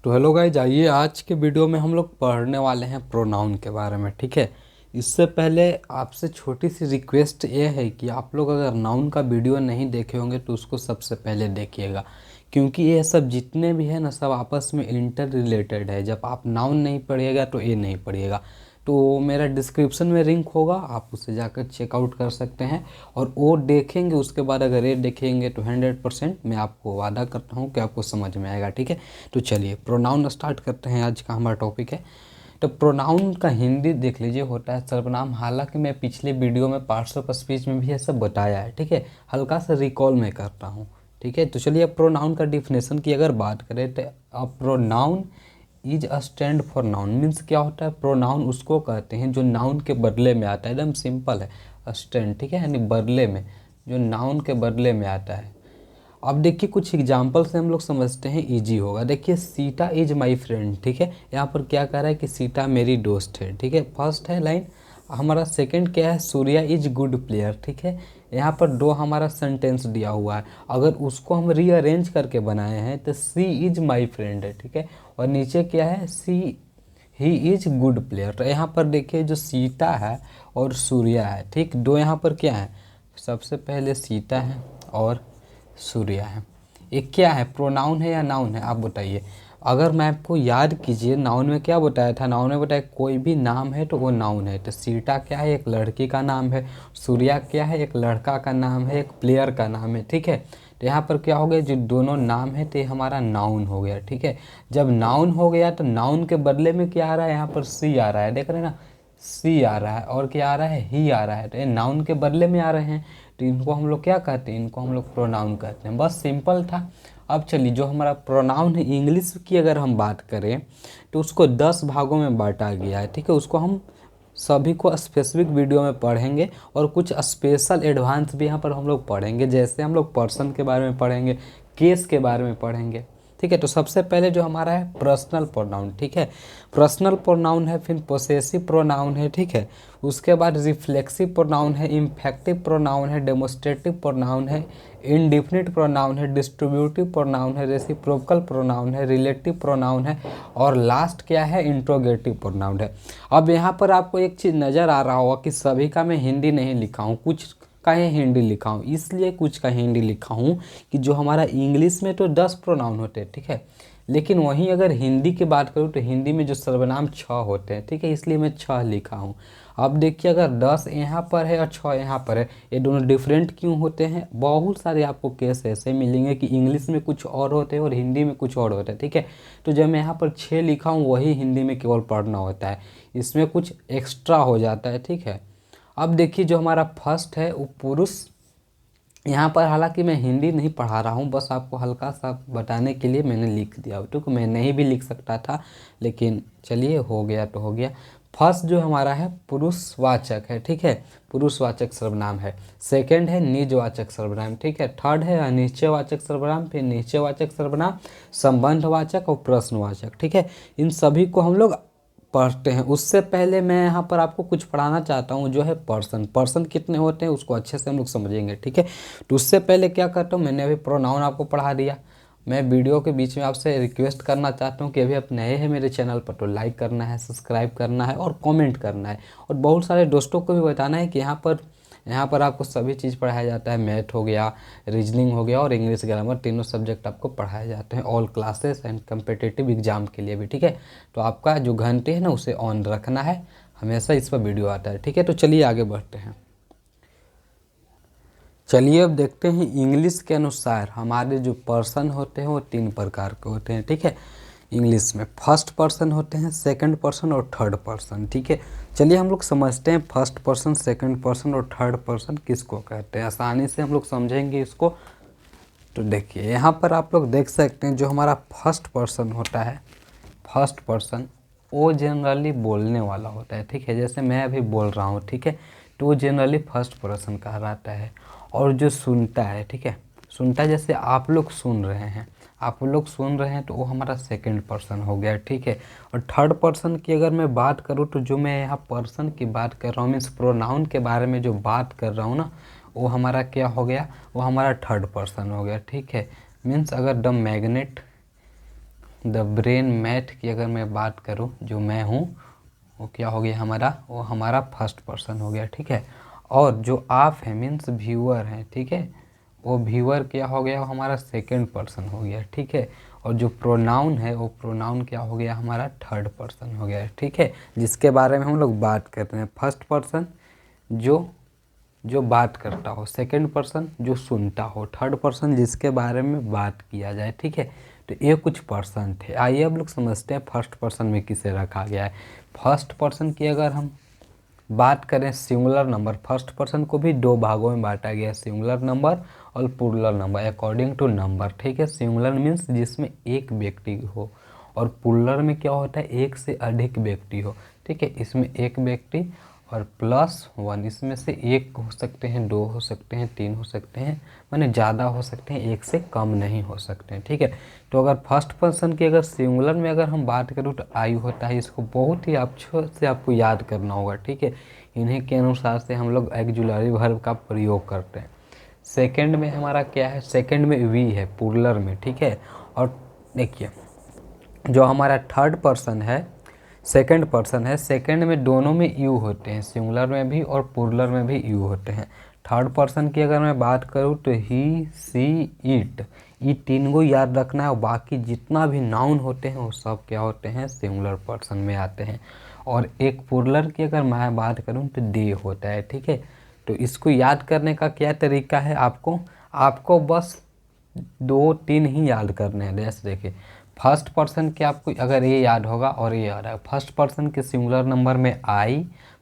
तो hello guys, आइए आज के वीडियो में हम लोग पढ़ने वाले हैं प्रोनाउन के बारे में। ठीक है, इससे पहले आपसे छोटी सी रिक्वेस्ट ये है कि आप लोग अगर नाउन का वीडियो नहीं देखे होंगे तो उसको सबसे पहले देखिएगा, क्योंकि ये सब जितने भी है ना सब आपस में इंटर रिलेटेड है। जब आप नाउन नहीं पढ़िएगा तो ये नहीं पढ़िएगा। तो मेरा डिस्क्रिप्शन में लिंक होगा, आप उसे जाकर चेकआउट कर सकते हैं और वो देखेंगे। उसके बाद अगर ये देखेंगे तो 100% मैं आपको वादा करता हूँ कि आपको समझ में आएगा। ठीक है, तो चलिए प्रोनाउन स्टार्ट करते हैं। आज का हमारा टॉपिक है तो प्रोनाउन का हिंदी देख लीजिए होता है सर्वनाम। हालांकि मैं पिछले वीडियो में पार्ट्स ऑफ स्पीच में भी ये सब बताया है। ठीक है, हल्का सा रिकॉल मैं करता हूँ। ठीक है, तो चलिए अब प्रोनाउन का डिफिनेशन की अगर बात करें तो pronoun is a stand for noun. Means क्या होता है, प्रोनाउन उसको कहते हैं जो नाउन के बदले में आता है। एकदम सिंपल है, स्टैंड। ठीक है, यानी बदले में, जो नाउन के बदले में आता है। अब देखिए कुछ एग्जाम्पल से हम लोग समझते हैं, इजी होगा। देखिए सीता इज माई फ्रेंड। ठीक है, यहाँ पर क्या कह रहा है कि सीता मेरी दोस्त है। ठीक है, फर्स्ट है लाइन हमारा। सेकंड क्या है, सूर्या इज गुड प्लेयर। ठीक है, यहाँ पर दो हमारा सेंटेंस दिया हुआ है। अगर उसको हम रीअरेंज करके बनाए हैं तो सी इज माई फ्रेंड है। ठीक है, और नीचे क्या है, सी ही इज गुड प्लेयर। तो यहाँ पर देखिए जो सीता है और सूर्या है, ठीक, दो यहाँ पर क्या है, सबसे पहले सीता है और सूर्या है। ये क्या है, प्रोनाउन है या नाउन है, आप बताइए। अगर मैं आपको याद कीजिए, नाउन में क्या बताया था, नाउन में बताया कोई भी नाम है तो वो नाउन है। तो सीता क्या है, एक लड़की का नाम है। सूर्या क्या है, एक लड़का का नाम है, एक प्लेयर का नाम है। ठीक है, तो यहाँ पर क्या हो गया, जो दोनों नाम है तो ये हमारा नाउन हो गया। ठीक है, जब नाउन हो गया तो नाउन के बदले में क्या आ रहा है, यहाँ पर सी आ रहा है। देख रहे हैं ना, सी आ रहा है और क्या आ रहा है, ही आ रहा है। तो ये नाउन के बदले में आ रहे हैं, तो इनको हम लोग क्या कहते हैं, इनको हम लोग प्रोनाउन कहते हैं। बस सिंपल था। अब चलिए जो हमारा प्रोनाउन है इंग्लिश की अगर हम बात करें तो उसको 10 भागों में बांटा गया है। ठीक है, उसको हम सभी को स्पेसिफिक वीडियो में पढ़ेंगे और कुछ स्पेशल एडवांस भी यहाँ पर हम लोग पढ़ेंगे। जैसे हम लोग पर्सन के बारे में पढ़ेंगे, केस के बारे में पढ़ेंगे। ठीक है, तो सबसे पहले जो हमारा है पर्सनल प्रोनाउन। ठीक है, पर्सनल प्रोनाउन है, फिर पोसेसिव प्रोनाउन है। ठीक है, उसके बाद रिफ्लेक्सिव प्रोनाउन है, इम्फेक्टिव प्रोनाउन है, डेमोस्ट्रेटिव प्रोनाउन है, इंडिफिनिट प्रोनाउन है, डिस्ट्रीब्यूटिव प्रोनाउन है, रेसिप्रोकल प्रोनाउन है, रिलेटिव प्रोनाउन है और लास्ट क्या है, इंट्रोगेटिव प्रोनाउन है। अब यहाँ पर आपको एक चीज़ नज़र आ रहा होगा कि सभी का मैं हिंदी नहीं लिखा हूँ, कुछ का ही हिंदी लिखा हूँ। इसलिए कुछ का हिंदी लिखा हूँ कि जो हमारा इंग्लिश में तो 10 प्रोनाउन होते हैं। ठीक है, लेकिन वहीं अगर हिंदी की बात करूँ तो हिंदी में जो सर्वनाम 6 होते हैं। ठीक है, इसलिए मैं 6 लिखा हूँ। अब देखिए अगर 10 यहाँ पर है और 6 यहाँ पर है, ये दोनों डिफरेंट क्यों होते हैं। बहुत सारे आपको केस ऐसे मिलेंगे कि इंग्लिश में कुछ और होते हैं और हिंदी में कुछ और होते हैं। ठीक है, तो जब मैं यहाँ पर 6 लिखा हूँ वही हिंदी में केवल पढ़ना होता है, इसमें कुछ एक्स्ट्रा हो जाता है। ठीक है, अब देखिए जो हमारा फर्स्ट है वो पुरुष। यहाँ पर हालांकि मैं हिंदी नहीं पढ़ा रहा हूँ, बस आपको हल्का सा बताने के लिए मैंने लिख दिया। ठीक, मैं नहीं भी लिख सकता था, लेकिन चलिए हो गया तो हो गया। फर्स्ट जो हमारा है पुरुषवाचक है। ठीक है, पुरुषवाचक सर्वनाम है। सेकंड है निजवाचक सर्वनाम। ठीक है, थर्ड है अनिश्चयवाचक सर्वनाम, फिर निश्चयवाचक सर्वनाम, संबंधवाचक और प्रश्नवाचक। ठीक है, इन सभी को हम लोग पढ़ते हैं। उससे पहले मैं यहाँ पर आपको कुछ पढ़ाना चाहता हूँ, जो है पर्सन। पर्सन कितने होते हैं उसको अच्छे से हम लोग समझेंगे। ठीक है, तो उससे पहले क्या करता हूँ, मैंने अभी प्रोनाउन आपको पढ़ा दिया। मैं वीडियो के बीच में आपसे रिक्वेस्ट करना चाहता हूँ कि अभी आप नए हैं मेरे चैनल पर तो लाइक करना है, सब्सक्राइब करना है और कमेंट करना है। और बहुत सारे दोस्तों को भी बताना है कि यहाँ पर आपको सभी चीज़ पढ़ाया जाता है। मैथ हो गया, रीजनिंग हो गया और इंग्लिश ग्रामर, तीनों सब्जेक्ट आपको पढ़ाए जाते हैं all classes and competitive exam के लिए भी। ठीक है, तो आपका जो घंटे है ना उसे ऑन रखना है, हमेशा इस पर वीडियो आता है। ठीक है, तो चलिए आगे बढ़ते हैं। चलिए अब देखते हैं इंग्लिश के अनुसार हमारे जो पर्सन होते हैं वो 3 प्रकार के होते हैं। ठीक है, इंग्लिश में फर्स्ट पर्सन होते हैं, सेकंड पर्सन और थर्ड पर्सन। ठीक है, चलिए हम लोग समझते हैं फर्स्ट पर्सन, सेकंड पर्सन और थर्ड पर्सन किसको कहते हैं। आसानी से हम लोग समझेंगे इसको। तो देखिए यहाँ पर आप लोग देख सकते हैं जो हमारा फर्स्ट पर्सन होता है, फर्स्ट पर्सन वो जनरली बोलने वाला होता है। ठीक है, जैसे मैं अभी बोल रहा हूँ। ठीक है, तो वो जनरली फर्स्ट पर्सन कहलाता है। और जो सुनता है, ठीक है, सुनता जैसे आप लोग सुन रहे हैं, आप लोग सुन रहे हैं तो वो हमारा सेकंड पर्सन हो गया। ठीक है, और थर्ड पर्सन की अगर मैं बात करूँ तो जो मैं यहाँ पर्सन की बात कर रहा हूँ, मीन्स प्रोनाउन के बारे में जो बात कर रहा हूँ ना, वो हमारा क्या हो गया, वो हमारा थर्ड पर्सन हो गया। ठीक है, मीन्स अगर the magnet the brain math की अगर मैं बात करूं, जो मैं हूं, वो क्या हो गया हमारा, वो हमारा फर्स्ट पर्सन हो गया, ठीक है। और जो आप है मीन्स व्यूअर हैं, ठीक है, वो व्यूअर क्या हो गया, वो हमारा सेकंड पर्सन हो गया, ठीक है। और जो प्रोनाउन है वो प्रोनाउन क्या हो गया हमारा, थर्ड पर्सन हो गया, ठीक है। जिसके बारे में हम लोग बात कर रहे हैं, फर्स्ट पर्सन जो जो बात करता हो, सेकंड पर्सन जो सुनता हो, थर्ड पर्सन जिसके बारे में बात किया जाए, ठीक है। तो ये कुछ पर्सन थे। आइए अब लोग समझते हैं फर्स्ट पर्सन में किसे रखा गया है। फर्स्ट पर्सन की अगर हम बात करें, सिंगुलर नंबर, फर्स्ट पर्सन को भी दो भागों में बांटा गया है, सिंगुलर नंबर और plural number according to number, ठीक है। सिंगुलर मीन्स जिसमें एक व्यक्ति हो, और प्लूरल में क्या होता है, एक से अधिक व्यक्ति हो, ठीक है। इसमें एक व्यक्ति और प्लस वन, इसमें से एक हो सकते हैं, दो हो सकते हैं, तीन हो सकते हैं, माने ज़्यादा हो सकते हैं, एक से कम नहीं हो सकते हैं, ठीक है। तो अगर फर्स्ट पर्सन की अगर सिंगुलर में अगर हम बात करूँ तो आई होता है, इसको बहुत ही अच्छे से आपको याद करना होगा, ठीक है। इन्हीं के अनुसार से हम लोग ऑक्सिलरी वर्ब का प्रयोग करते हैं। सेकंड में हमारा क्या है, सेकंड में वी है प्लूरल में, ठीक है। और देखिए जो हमारा थर्ड पर्सन है, सेकंड पर्सन है, सेकंड में दोनों में यू होते हैं, सिंगुलर में भी और प्लूरल में भी यू होते हैं। थर्ड पर्सन की अगर मैं बात करूँ तो ही, सी, इट, ये तीन को याद रखना है। और बाकी जितना भी नाउन होते हैं वो सब क्या होते हैं, सिंगुलर पर्सन में आते हैं। और एक प्लूरल की अगर मैं बात करूँ तो दे होता है, ठीक है। तो इसको याद करने का क्या तरीका है, आपको बस दो तीन ही याद करने हैं। जैसे देखिए फर्स्ट पर्सन के आपको अगर ये याद होगा और ये याद है, फर्स्ट पर्सन के सिंगुलर नंबर में आई,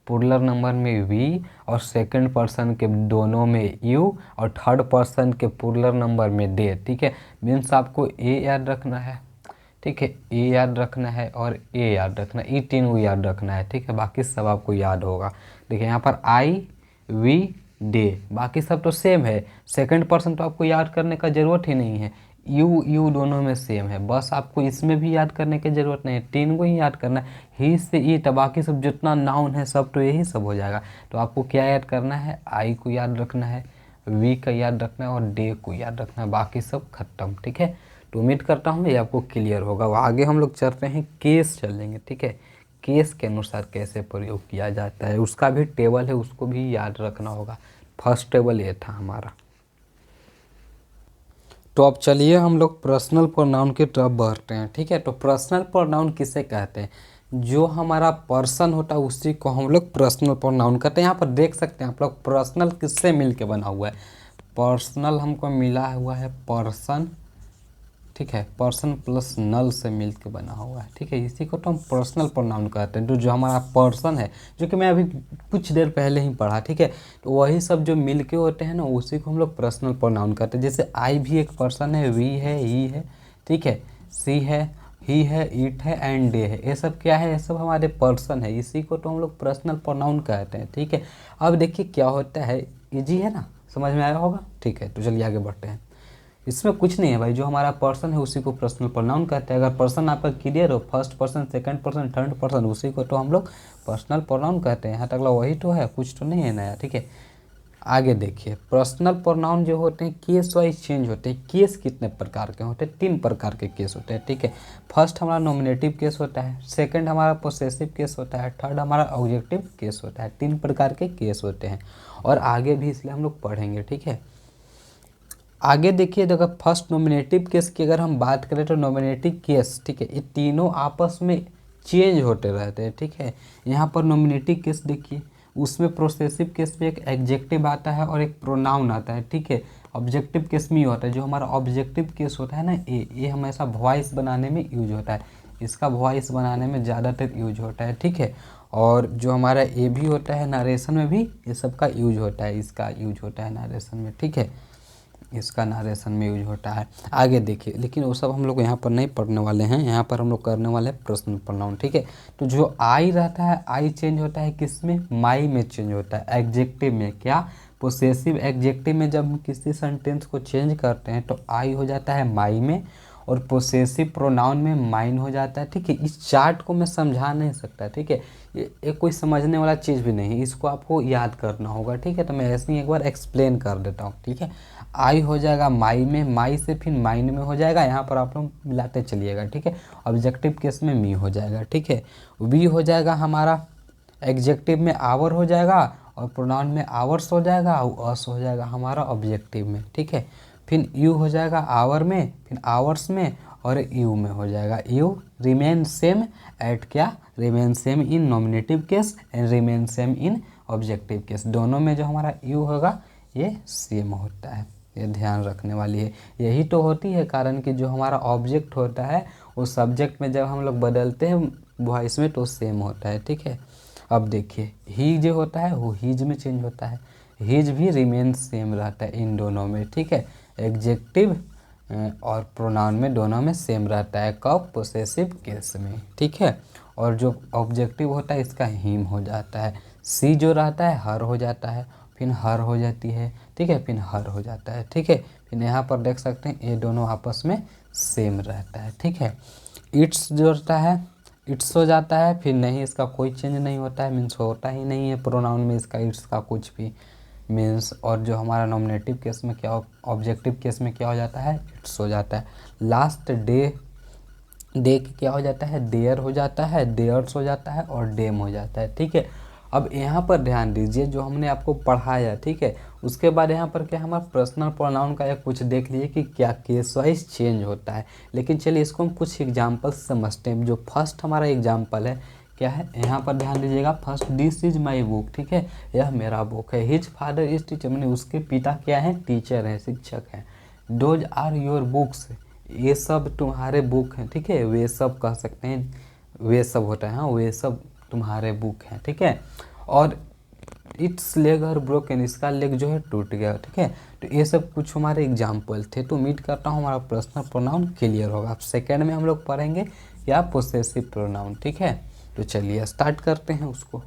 प्लूरल नंबर में वी, और सेकंड पर्सन के दोनों में यू, और थर्ड पर्सन के प्लूरल नंबर में दे, ठीक है। मीन्स आपको ए याद रखना है, ठीक है, ए याद रखना है और ए याद रखना है, ये तीन को याद रखना है, ठीक है। बाकी सब आपको याद होगा। देखिए यहाँ पर आई, वी, डे, बाकी सब तो सेम है। सेकंड पर्सन तो आपको याद करने का ज़रूरत ही नहीं है, यू दोनों में सेम है, बस आपको इसमें भी याद करने की ज़रूरत नहीं है, तीन को ही याद करना है, ही से ईट, बाकी सब जितना नाउन है सब तो यही सब हो जाएगा। तो आपको क्या याद करना है, आई को याद रखना है, वी का याद रखना है और डे को याद रखना है, बाकी सब खत्म, ठीक है। तो उम्मीद करता हूँ ये आपको क्लियर होगा। आगे हम लोग चल रहे हैं, केस चलेंगे, ठीक है। केस के अनुसार कैसे प्रयोग किया जाता है उसका भी टेबल है, उसको भी याद रखना होगा। फर्स्ट टेबल ये था हमारा। तो अब चलिए हम लोग पर्सनल प्रोनाउन की तरफ बढ़ते हैं, ठीक है। तो पर्सनल प्रोनाउन किसे कहते हैं, जो हमारा पर्सन होता है उसी को हम लोग पर्सनल प्रोनाउन कहते हैं। यहाँ पर देख सकते हैं आप लोग पर्सनल किससे मिल के बना हुआ है, पर्सनल हमको मिला हुआ है पर्सन, ठीक है, पर्सन प्लस नल से मिल के बना हुआ है, ठीक है। इसी को तो हम पर्सनल प्रोनाउन कहते हैं। तो जो हमारा पर्सन है, जो कि मैं अभी कुछ देर पहले ही पढ़ा, ठीक है, तो वही सब जो मिल के होते हैं ना, उसी को हम लोग पर्सनल प्रोनाउन कहते हैं। जैसे आई भी एक पर्सन है, वी है, ही है, ठीक है, सी है, ही है, इट है एंड डे है, ये सब क्या है, ये सब हमारे पर्सन है, इसी को तो हम लोग पर्सनल प्रोनाउन कहते हैं, ठीक है। अब देखिए क्या होता है, इजी है ना, समझ में आया होगा, ठीक है। तो चलिए आगे बढ़ते हैं। इसमें कुछ नहीं है भाई, जो हमारा पर्सन है उसी को पर्सनल प्रोनाउन कहते हैं। अगर पर्सन आपका क्लियर हो, first person, second person, third person, उसी को तो हम लोग पर्सनल प्रोनाउन कहते हैं। यहाँ तक वही तो है, कुछ तो नहीं है नया, ठीक है। आगे देखिए, पर्सनल प्रोनाउन जो होते हैं केस वाइज चेंज होते हैं। केस कितने प्रकार के होते हैं, तीन प्रकार के केस होते हैं, ठीक है। फर्स्ट हमारा नॉमिनेटिव केस होता है, सेकंड हमारा पोसेसिव केस होता है, थर्ड हमारा ऑब्जेक्टिव केस होता है। तीन प्रकार के केस होते हैं और आगे भी इसलिए हम लोग पढ़ेंगे, ठीक है। आगे देखिए, अगर फर्स्ट नॉमिनेटिव केस की अगर हम बात करें तो नॉमिनेटिव केस, ठीक है, ये तीनों आपस में चेंज होते रहते हैं, ठीक है। यहाँ पर नॉमिनेटिव केस देखिए, उसमें प्रोसेसिव केस में एक एडजेक्टिव आता है और एक प्रोनाउन आता है, ठीक है। ऑब्जेक्टिव केस में होता है, जो हमारा ऑब्जेक्टिव केस होता है ना, ये हमेशा वॉइस बनाने में यूज होता है, इसका वॉइस बनाने में ज़्यादातर यूज होता है, ठीक है। और जो हमारा ये भी होता है नरेशन में भी ये सब का यूज होता है, इसका यूज होता है नरेशन में, ठीक है, इसका नरेशन में यूज होता है। आगे देखिए, लेकिन वो सब हम लोग यहाँ पर नहीं पढ़ने वाले हैं, यहाँ पर हम लोग करने वाले हैं पर्सनल प्रोनाउन, ठीक है। तो जो आई रहता है, आई चेंज होता है किस में, माई में चेंज होता है, एडजेक्टिव में। क्या, पोसेसिव एडजेक्टिव में जब हम किसी सेंटेंस को चेंज करते हैं तो आई हो जाता है माई में, और पोसेसिव प्रोनाउन में माइन हो जाता है, ठीक है। इस चार्ट को मैं समझा नहीं सकता, ठीक है, ये कोई समझने वाला चीज़ भी नहीं है, इसको आपको याद करना होगा, ठीक है। तो मैं ऐसे ही एक बार एक्सप्लेन कर देता हूँ, ठीक है। आई हो जाएगा माई में, माई से फिर माइन में हो जाएगा, यहाँ पर आप लोग मिलाते चलिएगा, ठीक है। ऑब्जेक्टिव केस में मी हो जाएगा, ठीक है। वी हो जाएगा हमारा एग्जेक्टिव में आवर हो जाएगा, और प्रोनाउन में आवर्स हो जाएगा, और अस हो जाएगा हमारा ऑब्जेक्टिव में, ठीक है। फिर यू हो जाएगा आवर में, फिर आवर्स में, और यू में हो जाएगा। यू रिमेन सेम एट क्या, remain same in nominative case and remain same in objective case. दोनों में जो हमारा यू होगा ये सेम होता है, ये ध्यान रखने वाली है। यही तो होती है कारण कि जो हमारा ऑब्जेक्ट होता है वो सब्जेक्ट में जब हम लोग बदलते हैं वॉइस में तो सेम होता है, ठीक है। अब देखिए ही जो होता है वो हीज में चेंज होता है, हीज भी रिमेन सेम रहता है इन दोनों में, ठीक है। एग्जेक्टिव और प्रोनाउन में दोनों में सेम रहता है, कब, पोसेसिव केस में, ठीक है। और जो ऑब्जेक्टिव होता है इसका हिम हो जाता है, सी जो रहता है हर हो जाता है, फिर हर हो जाती है, ठीक है, फिर हर हो जाता है, ठीक है। फिर यहाँ पर देख सकते हैं ये दोनों आपस में सेम रहता है, ठीक है। इट्स जो रहता है इट्स हो जाता है, फिर नहीं इसका कोई चेंज नहीं होता है, मीन्स होता ही नहीं है प्रोनाउन में इसका इट्स का कुछ भी मीन्स। और जो हमारा नॉमिनेटिव केस में क्या, ऑब्जेक्टिव केस में क्या हो जाता है, इट्स हो जाता है। लास्ट डे, डे क्या हो जाता है, देयर हो जाता है, देयर्स हो जाता है, और डेम हो जाता है, ठीक है। अब यहाँ पर ध्यान दीजिए जो हमने आपको पढ़ाया, ठीक है, उसके बाद यहाँ पर क्या हमारा पर्सनल प्रोनाउन का एक कुछ देख लीजिए कि क्या केस वाइज चेंज होता है। लेकिन चलिए इसको हम कुछ एग्जाम्पल समझते हैं। जो फर्स्ट हमारा एग्जाम्पल है क्या है, यहाँ पर ध्यान दीजिएगा। First, this is my book, ठीक है, यह मेरा बुक है। हिज फादर इज टीचर, मैंने उसके पिता क्या है, टीचर हैं, शिक्षक हैं। दोज आर योर बुक्स, ये सब तुम्हारे बुक हैं, ठीक है। वे सब कह सकते हैं, वे सब होता है, हाँ, वे सब तुम्हारे बुक हैं, ठीक है। और इट्स लेग और ब्रोकन, इसका लेग जो है टूट गया, ठीक है। तो ये सब कुछ हमारे एग्जाम्पल थे। तो उम्मीद करता हूँ हमारा पर्सनल प्रोनाउन क्लियर होगा। अब सेकेंड में हम लोग पढ़ेंगे क्या, पोसेसिव प्रोनाउन, ठीक है। तो चलिए स्टार्ट करते हैं उसको।